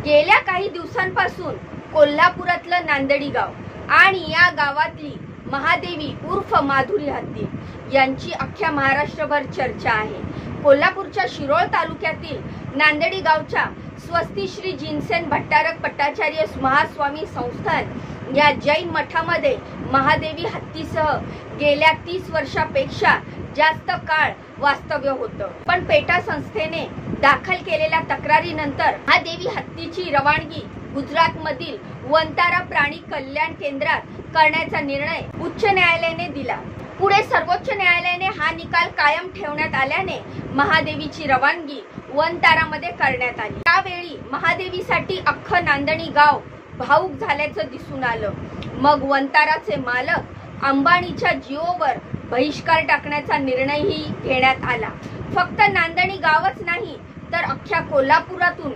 गेल्या काही दिवसांपासून कोल्हापुरातलं नांदडी गाव आणि या गावातली महादेवी उर्फ माधुरी हत्ती यांची अख्ख्या महाराष्ट्रभर चर्चा आहे। कोल्हापूरच्या शिरोळ तालुक्यातील नांदडी गावच्या स्वस्ती श्री जिनसेन भट्टारक पट्टाचार्य महास्वामी संस्थान या जैन मठामध्ये महादेवी हत्तीसह गेल्या 30 वर्षापेक्षा जास्त काळ वास्तव्य होतं। पण पेटा संस्थेने दाखल केलेल्या तक्रारीनंतर महादेवी हत्तीची रवानगी गुजरात मधील वंतारा प्राणी कल्याण केंद्रात करण्याचा निर्णय उच्च न्यायालयाने दिला। पुढे सर्वोच्च न्यायालयाने हा निकाल कायम ठेवण्यात आल्याने महादेवीची रवानगी वंतारामध्ये करण्यात आली। त्यावेळी महादेवीसाठी अख्खं नांदणी गाव भावुक झाल्याचं दिसून आलं। मग वंताराचे मालक अंबानीच्या जिओवर बहिष्कार टाकण्याचा निर्णयही घेण्यात आला। फक्त नांदणी गावच नाही तर अख्ख्या कोल्हापुरातून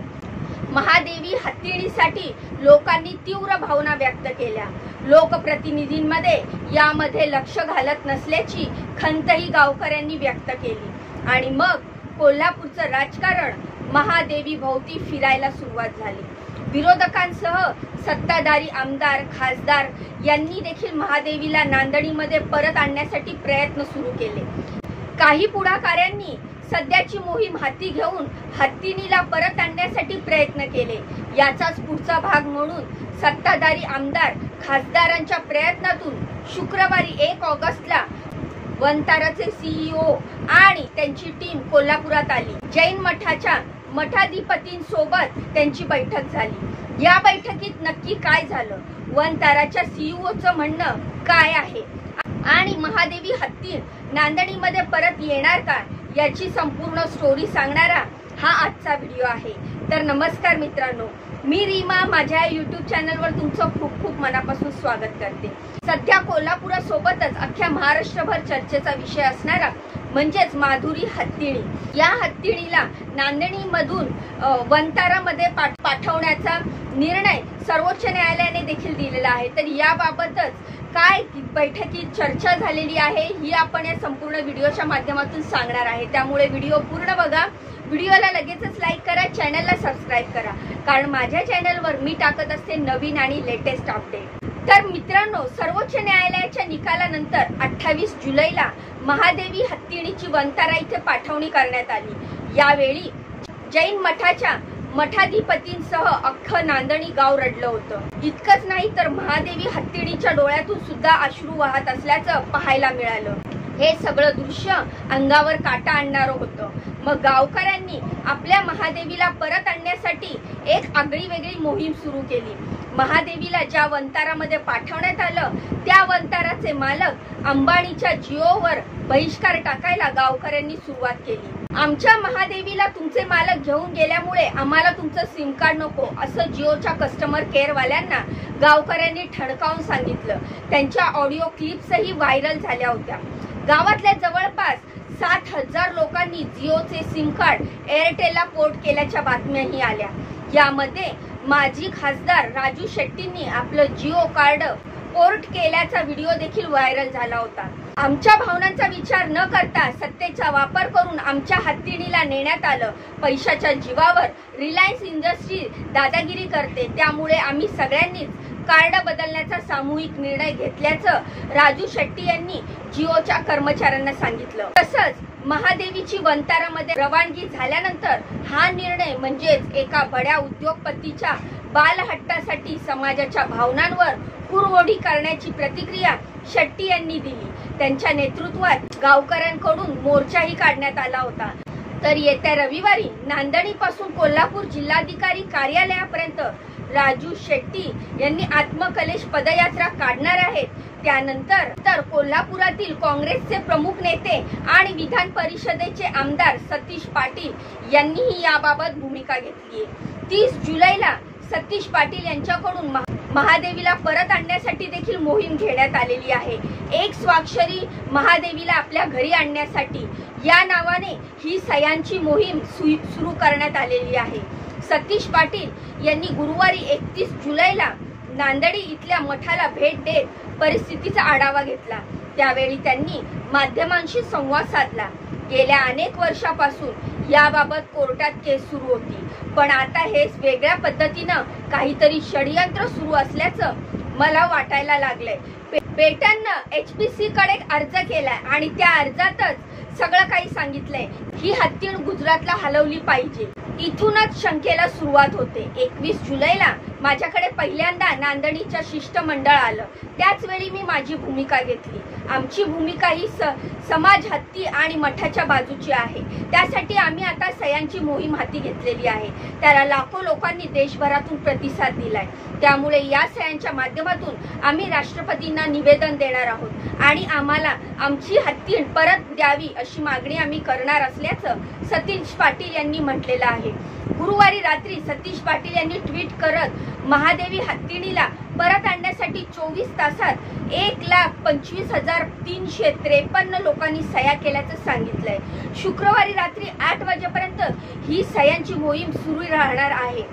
महादेवी हत्तीणीसाठी लोकांनी तीव्र भावना व्यक्त केल्या। लोकप्रतिनिधींमध्ये यामध्ये लक्ष घालत नसल्याची खंतही गावकऱ्यांनी व्यक्त केली आणि मग कोल्हापूरचं राजकारण महादेवी भोवती फिरायला सुरुवात झाली। विरोधकांसह सत्ताधारी आमदार खासदार यांनी देखील महादेवीला नांदणीमध्ये परत आणण्यासाठी प्रयत्न सुरू केले। काही पुढाकाऱ्यांनी सध्याची मोहीम हाती घेऊन हत्तीणीला परत आणण्यासाठी प्रयत्न केले। याचाच पुढचा भाग म्हणून सत्ताधारी आमदार खासदारांच्या प्रयत्नातून शुक्रवारी 1 ऑगस्टला वंताराचे सीईओ आणि त्यांची टीम कोल्हापुरात आली। जैन मठाच्या मठाधिपतींसोबत त्यांची बैठक झाली। या बैठकीत नक्की काय झालं, वंताराच्या सीईओचं म्हणणं काय आहे आणि महादेवी हत्ती नांदणीमध्ये परत येणार का याची संपूर्ण स्टोरी सांगणारा हा आजचा व्हिडिओ आहे। तर नमस्कार मित्रांनो, मी रीमा माझ्या YouTube चॅनलवर तुमचं खूप खूप मनापासून स्वागत करते। सध्या कोल्हापुरासोबतच अख्ख्या महाराष्ट्रभर चर्चेचा विषय असणारा म्हणजेच माधुरी हत्तीणी। या हत्तीणीला नांदणीमधून वंतारामध्ये पाठवण्याचा निर्णय सर्वोच्च न्यायालयाने देखील दिलेला आहे। तर याबाबतच काय बैठकीत चर्चा झालेली आहे ही आपण या संपूर्ण व्हिडिओच्या माध्यमातून सांगणार आहे। त्यामुळे व्हिडिओ पूर्ण बघा, व्हिडिओला लगेचच लाईक करा, चॅनलला सबस्क्राइब करा, कारण माझ्या चॅनलवर मी टाकत असते नवीन आणि लेटेस्ट अपडेट। तर मित्रांनो, सर्वोच्च न्यायालयाच्या निकालानंतर 28 जुलैला महादेवी हत्तीणीची वंतारा इथे पाठवणी करण्यात आली। यावेळी जैन मठाच्या मठाधिपतींसह अख्खं नांदणी गाव रडलं होतं। इतकंच नाही तर महादेवी हत्तीणीच्या डोळ्यातून सुद्धा अश्रू वाहत असल्याचं पाहायला मिळालं। हे सगळं दृश्य अंगावर काटा आणणारं होतं। मग गावकऱ्यांनी आपल्या महादेवीला परत आणण्यासाठी एक आगळी वेगळी मोहीम सुरू केली। महादेवीला ज्या वंतारामध्ये पाठवण्यात आलं त्या वंताराचे मालक अंबानीच्या जिओवर बहिष्कार टाकायला गावकऱ्यांनी सुरुवात केली। आमच्या महादेवीला तुमचे मालक घेऊन गेल्यामुळे आम्हाला तुमचं सिम कार्ड नको असं जिओच्या कस्टमर केअर वाल्यांना गावकऱ्यांनी ठणकावून सांगितलं। त्यांच्या ऑडिओ क्लिप्सही व्हायरल झाल्या होत्या। गावातल्या जवळपास 60,000 लोकांनी जिओचे सिम कार्ड एअरटेलला पोर्ट केल्याच्या बातम्याही आल्या। यामध्ये माजी खासदार राजू शेट्टींनी आपलं जिओ कार्ड पोर्ट केल्याचा व्हिडिओ देखील व्हायरल झाला होता। आमच्या भावनांचा विचार न करता सत्तेचा वापर करून आमच्या हत्तीणीला नेण्यात आलं। पैशाच्या जीवावर रिलायन्स इंडस्ट्री दादागिरी करते, त्यामुळे आम्ही सगळ्यांनीच कार्ड बदलण्याचा सामूहिक निर्णय घेतल्याचं राजू शेट्टी यांनी जिओच्या कर्मचाऱ्यांना सांगितलं। तसंच महादेवीची वंतारामध्ये रवानगी झाल्यानंतर हा निर्णय म्हणजेच एका बड्या उद्योगपतीच्या बालहट्टासाठी समाजाच्या भावनांवर कुरघोडी करण्याची प्रतिक्रिया शेट्टी यांनी दिली। त्यांच्या नेतृत्वात गावकऱ्यांकडून मोर्चाही काढण्यात आला होता। तर येत्या रविवारी नांदणीपासून कोल्हापूर जिल्हाधिकारी कार्यालयापर्यंत राजू शेट्टी यांनी आत्मकलेश पदयात्रा काढणार आहेत। त्यानंतर कोल्हापुरातील काँग्रेसचे प्रमुख नेते आणि विधान परिषदेचे आमदार सतीश पाटील यांनीही याबाबत भूमिका घेतली आहे। 30 जुलैला सतीश पाटील यांच्याकडून महादेवीला परत आणण्यासाठी देखील मोहीम घेण्यात आलेली आहे। एक स्वाक्षरी महादेवीला आपल्या घरी आणण्यासाठी या नावाने ही सह्यांची मोहीम सुरू करण्यात आलेली आहे। सतीश पाटील यांनी गुरुवारी 31 जुलैला नांदडी इथल्या मठाला भेट देत परिस्थितीचा आढावा घेतला। त्यावेळी त्यांनी माध्यमांशी संवाद साधला। गेल्या अनेक वर्षापासून याबाबत कोर्टात केस सुरू होती, पण आता हे वेगळ्या पद्धतीनं काहीतरी षडयंत्र सुरू असल्याचं मला वाटायला लागलंय। पेटननं HPC कडे अर्ज केलाय आणि त्या अर्जातच सगळं काही सांगितलंय। ही हत्तीण गुजरातला हलवली पाहिजे, इथूनच शंकेला सुरुवात होते। 21 जुलैला माझ्याकडे पहिल्यांदा नांदणीचं शिष्टमंडळ आलं, त्याच वेळी मी माझी भूमिका घेतली। आमची भूमिका ही समाज हत्ती आणि मठाच्या बाजूची आहे। त्यासाठी आम्ही आता सह्यांची मोहीम हाती घेतलेली आहे। त्याला लाखो लोकांनी देशभरातून प्रतिसाद दिलाय। त्यामुळे या सह्यांच्या माध्यमातून आम्ही राष्ट्रपतींना निवेदन देणार आहोत आणि आम्हाला आमची हत्तीण परत द्यावी अशी मागणी आम्ही करणार असल्याचं सतीश पाटील यांनी म्हटलेलं आहे। गुरुवारी रात्री सतीश पाटील यांनी ट्विट करत महादेवी हत्तीणीला परत आणण्यासाठी 24 तासात 1,25,353 लोकांनी सह्या केल्याचं सांगितलंय। शुक्रवारी रात्री 8 वाजेपर्यंत ही सह्यांची मोहीम सुरू राहणार आहे।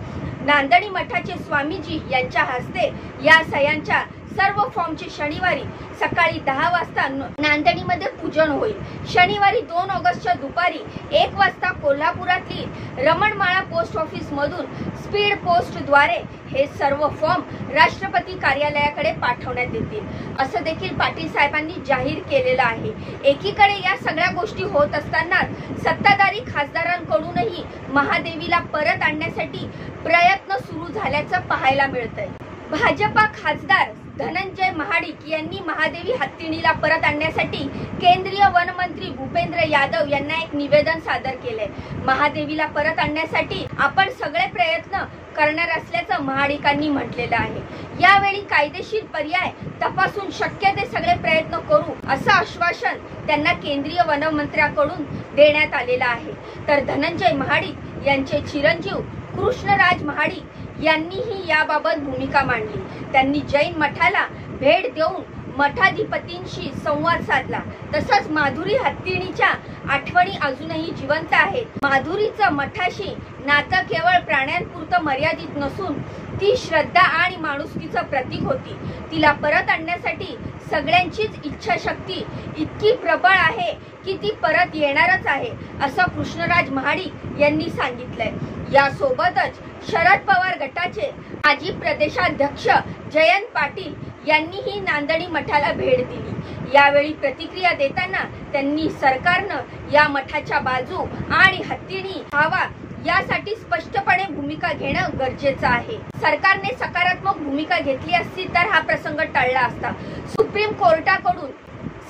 नांदणी मठाचे स्वामीजी यांच्या हस्ते या सह्यांच्या सर्व फॉर्मचे शनिवारी सकाळी 10 वाजता नांदणीमध्ये पूजन होईल। शनिवारी 2 ऑगस्टच्या दुपारी 1 वाजता कोल्हापुरातील रमणमाळा पोस्ट ऑफिस मधून स्पीड पोस्ट द्वारे हे सर्व फॉर्म राष्ट्रपती कार्यालयाकडे पाठवण्यात येतील असं देखील पाटील साहेबांनी जाहीर केलेलं आहे। एकीकडे या सगळ्या गोष्टी होत असताना सत्ताधारी खासदारांकडूनही महादेवीला परत आणण्यासाठी प्रयत्न सुरू झाल्याचं पाहायला मिळतंय। भाजपा खासदार धनंजय महाडिक यांनी महादेवी हत्तीणीला परत आणण्यासाठी केंद्रीय वन मंत्री भूपेंद्र यादव यांना एक निवेदन सादर केलंय। महादेवीला परत आणण्यासाठी आपण सगळे प्रयत्न करणार असल्याचं महाडिकांनी म्हटलेलं आहे। यावेळी कायदेशीर पर्याय तपासून शक्य ते सगळे प्रयत्न करू असं आश्वासन त्यांना केंद्रीय वन मंत्र्याकडून देण्यात आलेलं आहे। तर धनंजय महाडिक यांचे चिरंजीव कृष्णराज महाडिक यांनीही याबाबत भूमिका मांडली। त्यांनी जैन मठाला भेट देऊन मठाधिपतींशी संवाद साधला। तसंच माधुरी हत्तीणीच्या आठवणी अजूनही जिवंत आहेत। माधुरीचं मठाशी नातं केवळ प्राण्यांपुरतं मर्यादित नसून ती श्रद्धा आणि माणुसकीचं प्रतीक होती। तिला परत आणण्यासाठी सगळ्यांचीच इच्छाशक्ती इतकी प्रबळ आहे की ती परत येणारच आहे असं कृष्णराज महाडिक यांनी सांगितलंय। यासोबतच शरद पवार गटाचे माजी प्रदेशाध्यक्ष जयंत पाटील यांनीही नांदणी मठाला भेट दिली। यावेळी प्रतिक्रिया देताना त्यांनी सरकारनं या मठाच्या बाजू आणि हत्तीणी व्हावा यासाठी स्पष्टपणे भूमिका घेणं गरजेचं आहे। सरकारने सकारात्मक भूमिका घेतली असती तर हा प्रसंग टळला असता। सुप्रीम कोर्टाकडून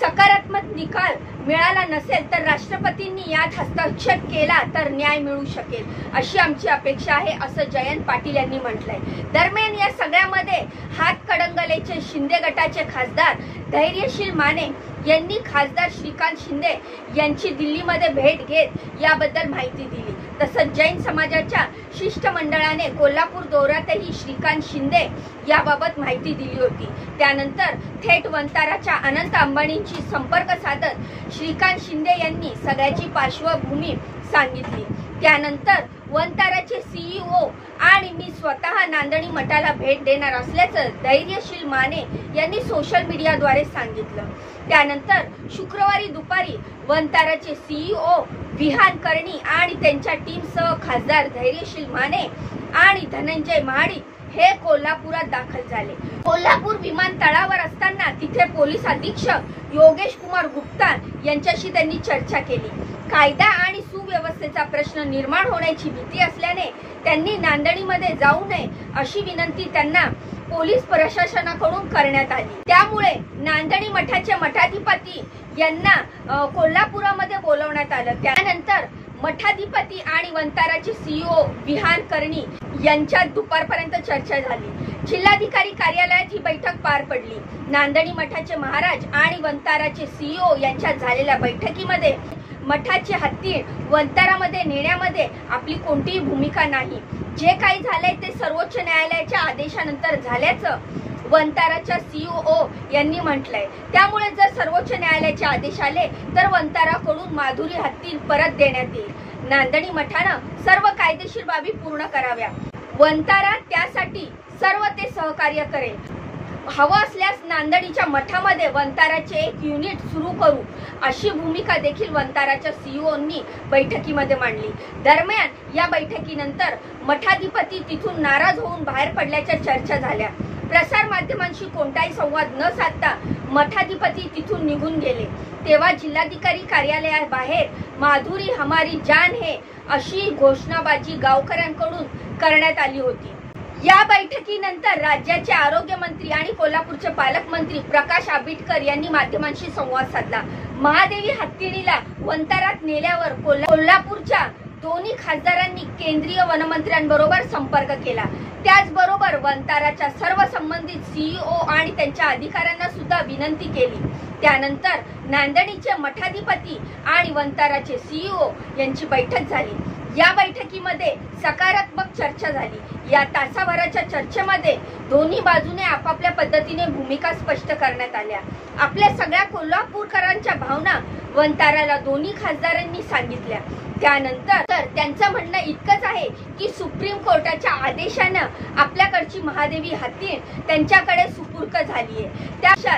सकारात्मक निकाल मिळाला नसेल तर राष्ट्रपतींनी यात हस्तक्षेप केला तर न्याय मिळू शकेल अशी आमची अपेक्षा आहे असं जयंत पाटील यांनी म्हटलंय। दरम्यान या सगळ्यामध्ये हातकणंगलेचे शिंदे गटाचे खासदार धैर्यशील माने यांनी खासदार श्रीकांत शिंदे यांची दिल्लीमध्ये भेट घेत याबद्दल माहिती दिली। तसंच जैन समाजाच्या शिष्टमंडळाने कोल्हापूर दौऱ्यातही श्रीकांत शिंदे याबाबत माहिती दिली होती। त्यानंतर थेट वंताराच्या अनंत अंबानींची संपर्क साधत श्रीकांत शिंदे यांनी सगळ्याची पार्श्वभूमी सांगितली। त्यानंतर वंताराचे CEO आणि मी स्वतः नांदणी मठाला भेट देणार असल्याचं धैर्यशील माने यांनी सोशल मीडियाद्वारे सांगितलं। त्यानंतर शुक्रवारी दुपारी वंताराचे CEO विहान कर्णी आणि त्यांच्या टीमसह खासदार धैर्यशील माने आणि धनंजय महाडिक हे कोल्हापुरात दाखल झाले। कोल्हापूर विमानतळावर असताना तिथे पोलीस अधीक्षक योगेश कुमार गुप्ता यांच्याशी त्यांनी चर्चा केली। कायदा आणि सुव्यवस्थेचा प्रश्न निर्माण होण्याची भीती असल्याने त्यांनी नांदणीमध्ये जाऊ नये अशी विनंती त्यांना पोलीस प्रशासनाकडून करण्यात आली। त्यामुळे नांदणी मठाचे मठाधिपती यांना कोल्हापुरामध्ये बोलवण्यात आलं। त्यानंतर मठाधिपती आणि वंताराचे CEO विहान कर्णी यांच्यात दुपारपर्यंत चर्चा झाली। जिल्हाधिकारी कार्यालयात ही बैठक पार पडली। नांदणी मठाचे महाराज आणि वंताराचे CEO यांच्यात झालेल्या बैठकीमध्ये मठाची हत्तीण वंतारामध्ये नेण्यामध्ये आपली कोणतीही भूमिका नाही। जे काही झालंय ते सर्वोच्च न्यायालयाच्या आदेशानंतर झाल्याचं वंताराच्या CEO यांनी म्हटलंय। त्यामुळे जर सर्वोच्च न्यायालयाचे आदेश आले तर वंताराकडून माधुरी हत्तीण परत देण्यात येईल। नांदणी मठानं सर्व कायदेशीर बाबी पूर्ण कराव्या। वंतारा त्यासाठी सर्व ते सहकार्य करेल। हवं असल्यास नांदडीच्या मठामध्ये वंताराचे एक युनिट सुरू करू अशी भूमिका देखील वंताराच्या सीईओंनी बैठकीमध्ये मांडली। दरम्यान या बैठकीनंतर मठाधिपती तिथून नाराज होऊन बाहेर पडल्याच्या चर्चा झाल्या। प्रसार माध्यमांशी कोणताही संवाद न साधता मठाधिपती तिथून निघून गेले। तेव्हा जिल्हाधिकारी कार्यालयाबाहेर माधुरी हमारी जान है अशी घोषणाबाजी गावकऱ्यांकडून करण्यात आली होती। या बैठकीनंतर राज्याचे आरोग्य मंत्री आणि कोल्हापूरचे पालकमंत्री प्रकाश आंबेडकर यांनी माध्यमांशी संवाद साधला। महादेवी हत्तीणीला वंतारात नेल्यावर कोल्हापूरच्या दोन्ही खासदारांनी केंद्रीय वनमंत्र्यांबरोबर संपर्क केला। त्याचबरोबर वंताराच्या सर्व संबंधित सीईओ आणि त्यांच्या अधिकाऱ्यांना सुद्धा विनंती केली। त्यानंतर नांदडीचे मठाधिपती आणि वंताराचे सीईओ यांची बैठक झाली। या बैठकीमध्ये सकारात्मक चर्चा झाली। या तासाभराच्या चर्चेमध्ये दोन्ही बाजूने आपापल्या पद्धतीने भूमिका स्पष्ट करण्यात आल्या। आपल्या सगळ्या कोल्हापूरकरांच्या भावना वंताराला दोन्ही खासदारांनी सांगितल्या। त्यानंतर त्यांचं म्हणणं इतकंच आहे की सुप्रीम कोर्टाच्या आदेशानं आपल्याकडची महादेवी हत्तीण त्यांच्याकडे सुपूर्द झाली आहे।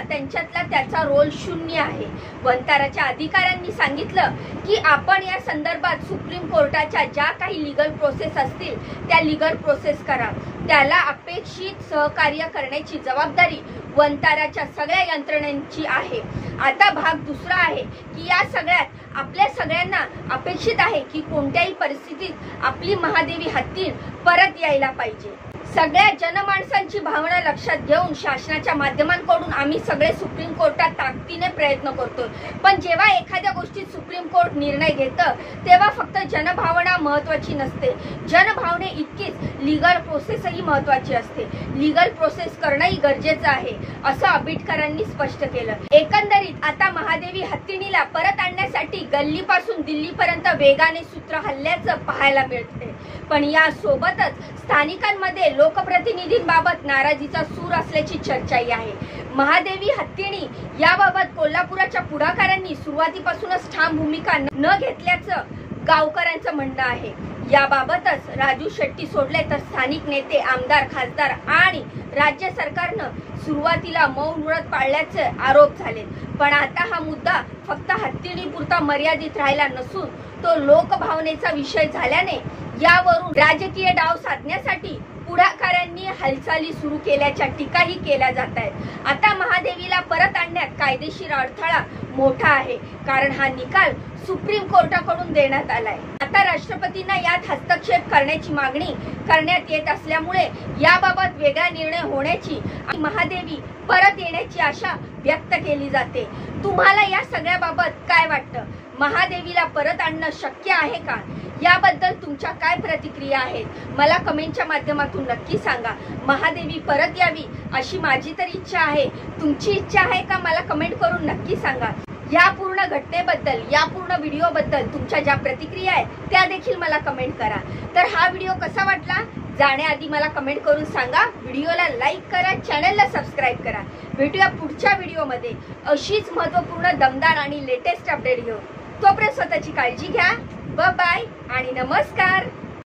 त्यांच्यातला त्याचा रोल शून्य आहे। वंताराच्या अधिकाऱ्यांनी सांगितलं की आपण या संदर्भात सुप्रीम कोर्टाच्या ज्या काही लीगल प्रोसेस असतील त्या लीगल प्रोसेस करा। त्याला अपेक्षित सहकार्य करण्याची जबाबदारी वंताराच्या सगळ्या यंत्रणेची आहे। आता भाग दुसरा आहे की या सगळ्यात आपल्या सगळ्यांना अपेक्षित आहे की कोणत्याही परिस्थितीत आपली महादेवी हत्तीण परत यायला पाहिजे। सगळ्या जनमानसांची भावना लक्षात घेऊन शासनाच्या माध्यमांकडून आम्ही सगळे सुप्रीम कोर्टात ताकदीने प्रयत्न करतोय। पण जेव्हा एखाद्या गोष्टीत सुप्रीम कोर्ट निर्णय घेतं तेव्हा फक्त जनभावना महत्त्वाची नसते, जनभावने इतकीच लीगल प्रोसेसही महत्त्वाची असते। लीगल प्रोसेस करणंही गरजेचं आहे असं आंबेडकरांनी स्पष्ट केलं। एकंदरीत आता महादेवी हत्तीणीला परत आणण्यासाठी गल्लीपासून दिल्लीपर्यंत वेगाने सूत्र हल्ल्याचं पाहायला मिळते। पण या सोबतच स्थानिकांमध्ये लोकप्रतिनिधींबाबत नाराजीचा सूर असल्याची चर्चाही आहे। महादेवी हत्तीणी याबाबत कोल्हापुराच्या पुढाकारांनी सुरुवातीपासूनच ठाम भूमिका न घेतल्याचं गावकऱ्यांचं म्हणणं आहे। याबाबतच राजू शेट्टी सोडले तर स्थानिक नेते, आमदार, खासदार आणि राज्य सरकारनं सुरुवातीला मौन व्रत पाळल्याचे आरोप झाले। पण आता हा मुद्दा फक्त हत्तीणीपुरता मर्यादित राहिला नसून तो लोकभावनेचा विषय झाल्याने यावरून राजकीय डाव साधण्यासाठी पुढाकारांनी हालचाली सुरू केल्याच्या टीकाही केल्या जात आहेत। आता महादेवीला परत आणण्यात कायदेशीर अडथळा मोठा आहे, कारण हा निकाल सुप्रीम कोर्टाकडून देण्यात आलाय। आता राष्ट्रपतींना यात हस्तक्षेप करण्याची मागणी करण्यात येत असल्यामुळे याबाबत वेगळा निर्णय होण्याची आणि महादेवी परत येण्याची आशा व्यक्त केली जाते। तुम्हाला या सगळ्याबाबत काय वाटतं? महादेवीला परत आणणं शक्य आहे का? याबद्दल तुमच्या काय प्रतिक्रिया आहेत? मला कमेंटच्या माध्यमातून नक्की सांगा। महादेवी परत यावी अशी माझी तर इच्छा आहे। तुमची इच्छा आहे का? मला कमेंट करून नक्की सांगा। या पूर्ण घटनेबद्दल, या पूर्ण व्हिडिओबद्दल तुमच्या ज्या प्रतिक्रिया आहेत त्या देखील मला कमेंट करा। तर हा व्हिडिओ कसा वाटला जाण्याआधी मला कमेंट करून सांगा। व्हिडिओला लाईक करा, चॅनलला सबस्क्राईब करा। भेटूया पुढच्या व्हिडिओमध्ये अशीच महत्त्वपूर्ण, दमदार आणि लेटेस्ट अपडेट घेऊन। तोपर्यंत स्वतःची काळजी घ्या। बाय बाय आणि नमस्कार।